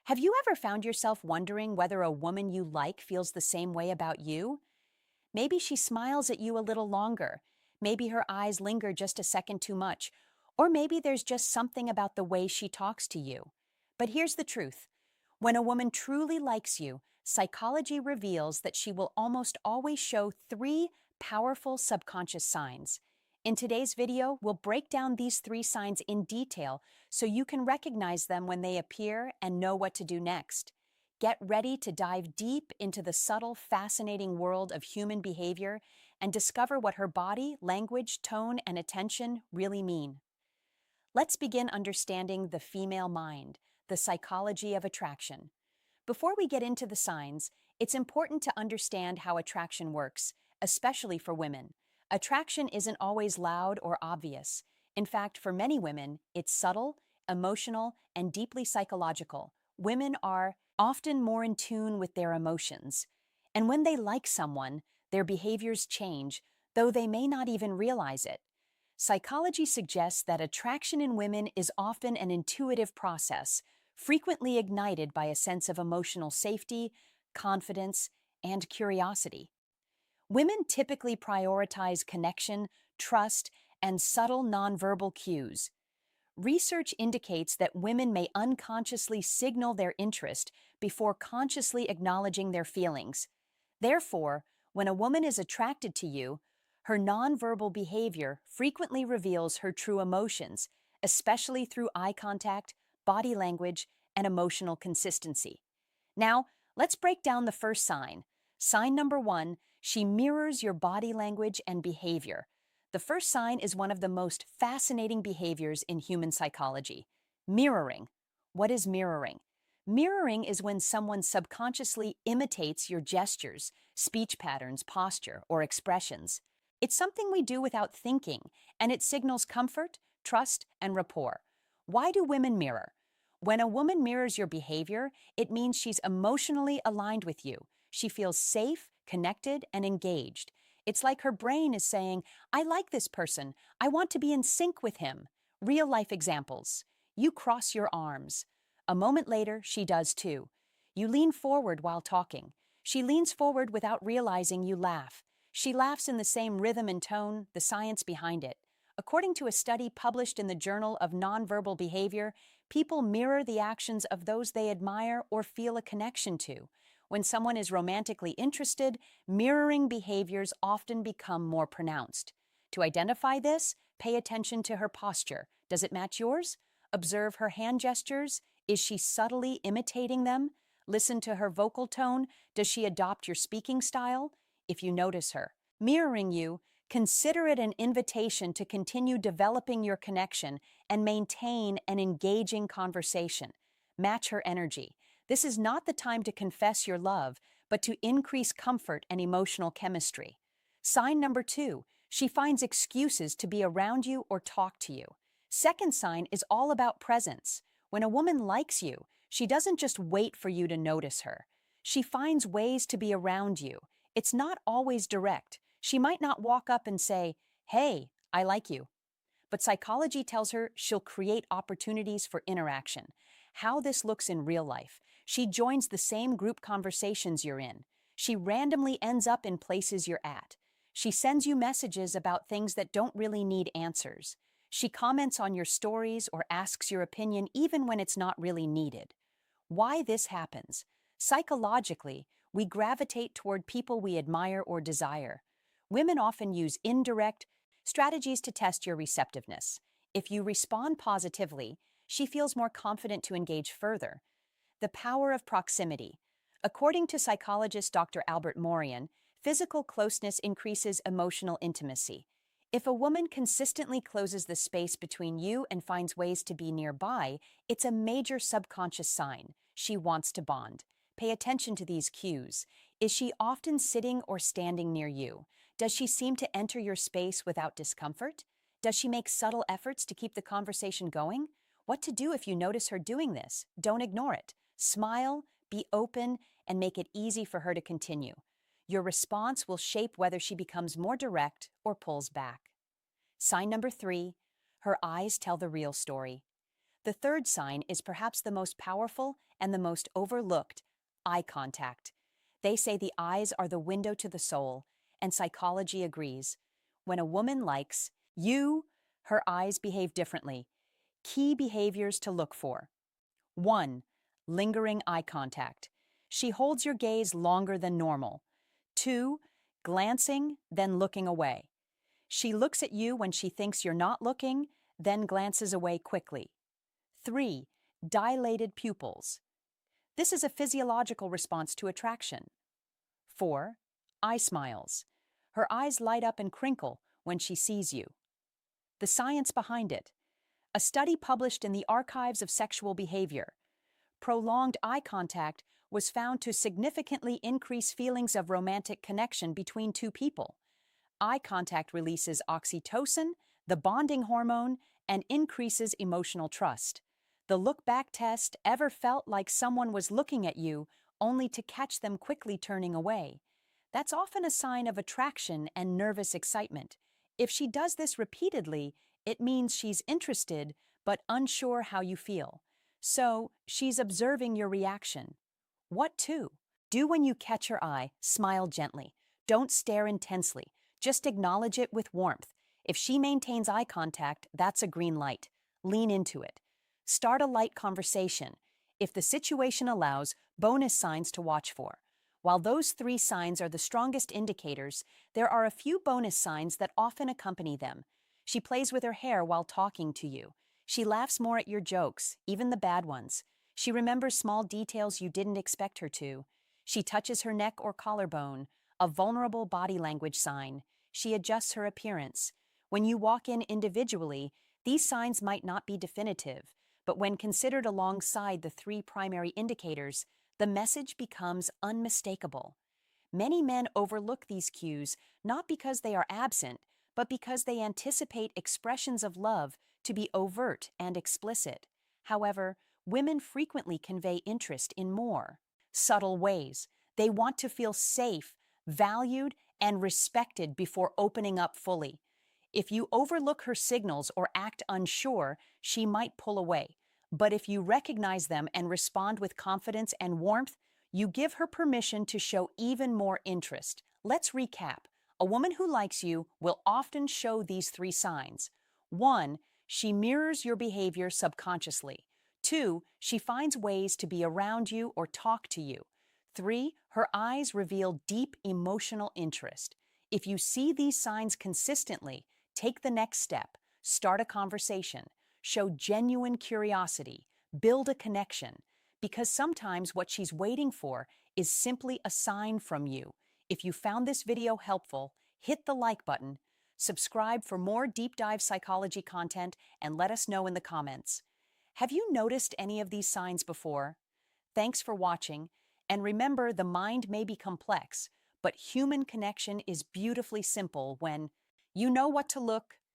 Have you ever found yourself wondering whether a woman you like feels the same way about you? Maybe she smiles at you a little longer. Maybe her eyes linger just a second too much. Or maybe there's just something about the way she talks to you. But here's the truth. When a woman truly likes you, psychology reveals that she will almost always show three powerful subconscious signs. In today's video, we'll break down these three signs in detail so you can recognize them when they appear and know what to do next. Get ready to dive deep into the subtle, fascinating world of human behavior and discover what her body, language, tone, and attention really mean. Let's begin understanding the female mind, the psychology of attraction. Before we get into the signs, it's important to understand how attraction works, especially for women. Attraction isn't always loud or obvious. In fact, for many women, it's subtle, emotional, and deeply psychological. Women are often more in tune with their emotions. And when they like someone, their behaviors change, though they may not even realize it. Psychology suggests that attraction in women is often an intuitive process, frequently ignited by a sense of emotional safety, confidence, and curiosity. Women typically prioritize connection, trust, and subtle nonverbal cues. Research indicates that women may unconsciously signal their interest before consciously acknowledging their feelings. Therefore, when a woman is attracted to you, her nonverbal behavior frequently reveals her true emotions, especially through eye contact, body language, and emotional consistency. Now, let's break down the first sign. Sign number one, she mirrors your body language and behavior. The first sign is one of the most fascinating behaviors in human psychology. Mirroring. What is mirroring? Mirroring is when someone subconsciously imitates your gestures, speech patterns, posture, or expressions. It's something we do without thinking, and it signals comfort, trust, and rapport. Why do women mirror? When a woman mirrors your behavior, it means she's emotionally aligned with you. She feels safe, connected, and engaged. It's like her brain is saying, I like this person. I want to be in sync with him. Real life examples. You cross your arms. A moment later, she does too. You lean forward while talking. She leans forward without realizing you laugh. She laughs in the same rhythm and tone, the science behind it. According to a study published in the Journal of Nonverbal Behavior, people mirror the actions of those they admire or feel a connection to. When someone is romantically interested, mirroring behaviors often become more pronounced. To identify this, pay attention to her posture. Does it match yours? Observe her hand gestures. Is she subtly imitating them? Listen to her vocal tone. Does she adopt your speaking style? If you notice her mirroring you, consider it an invitation to continue developing your connection and maintain an engaging conversation. Match her energy. This is not the time to confess your love, but to increase comfort and emotional chemistry. Sign number two, she finds excuses to be around you or talk to you. Second sign is all about presence. When a woman likes you, she doesn't just wait for you to notice her. She finds ways to be around you. It's not always direct. She might not walk up and say, "Hey, I like you." But psychology tells her she'll create opportunities for interaction. How this looks in real life. She joins the same group conversations you're in. She randomly ends up in places you're at. She sends you messages about things that don't really need answers. She comments on your stories or asks your opinion even when it's not really needed. Why this happens? Psychologically, we gravitate toward people we admire or desire. Women often use indirect strategies to test your receptiveness. If you respond positively, she feels more confident to engage further. The power of proximity. According to psychologist Dr. Albert Morian, physical closeness increases emotional intimacy. If a woman consistently closes the space between you and finds ways to be nearby, it's a major subconscious sign. She wants to bond. Pay attention to these cues. Is she often sitting or standing near you? Does she seem to enter your space without discomfort? Does she make subtle efforts to keep the conversation going? What to do if you notice her doing this? Don't ignore it. Smile, be open, and make it easy for her to continue. Your response will shape whether she becomes more direct or pulls back. Sign number three, her eyes tell the real story. The third sign is perhaps the most powerful and the most overlooked: eye contact. They say the eyes are the window to the soul, and psychology agrees. When a woman likes you, her eyes behave differently. Key behaviors to look for: 1. Lingering eye contact. She holds your gaze longer than normal. 2. Glancing, then looking away. She looks at you when she thinks you're not looking, then glances away quickly. 3. Dilated pupils. This is a physiological response to attraction. 4. Eye smiles. Her eyes light up and crinkle when she sees you. The science behind it. A study published in the Archives of Sexual Behavior. Prolonged eye contact was found to significantly increase feelings of romantic connection between two people. Eye contact releases oxytocin, the bonding hormone, and increases emotional trust. The look-back test: ever felt like someone was looking at you only to catch them quickly turning away? That's often a sign of attraction and nervous excitement. If she does this repeatedly, it means she's interested but unsure how you feel. So, she's observing your reaction. What to do when you catch her eye? Smile gently. Don't stare intensely. Just acknowledge it with warmth. If she maintains eye contact, that's a green light. Lean into it. Start a light conversation. If the situation allows, bonus signs to watch for. While those 3 signs are the strongest indicators, there are a few bonus signs that often accompany them. She plays with her hair while talking to you. She laughs more at your jokes, even the bad ones. She remembers small details you didn't expect her to. She touches her neck or collarbone, a vulnerable body language sign. She adjusts her appearance. When you walk in individually, these signs might not be definitive, but when considered alongside the 3 primary indicators, the message becomes unmistakable. Many men overlook these cues not because they are absent, but because they anticipate expressions of love to be overt and explicit. However, women frequently convey interest in more subtle ways. They want to feel safe, valued, and respected before opening up fully. If you overlook her signals or act unsure, she might pull away. But if you recognize them and respond with confidence and warmth, you give her permission to show even more interest. Let's recap. A woman who likes you will often show these 3 signs. 1. She mirrors your behavior subconsciously. 2. She finds ways to be around you or talk to you. 3. Her eyes reveal deep emotional interest. If you see these signs consistently, take the next step. Start a conversation. Show genuine curiosity. Build a connection. Because sometimes what she's waiting for is simply a sign from you. If you found this video helpful, hit the like button, subscribe for more deep dive psychology content, and let us know in the comments. Have you noticed any of these signs before? Thanks for watching, and remember, the mind may be complex, but human connection is beautifully simple when you know what to look,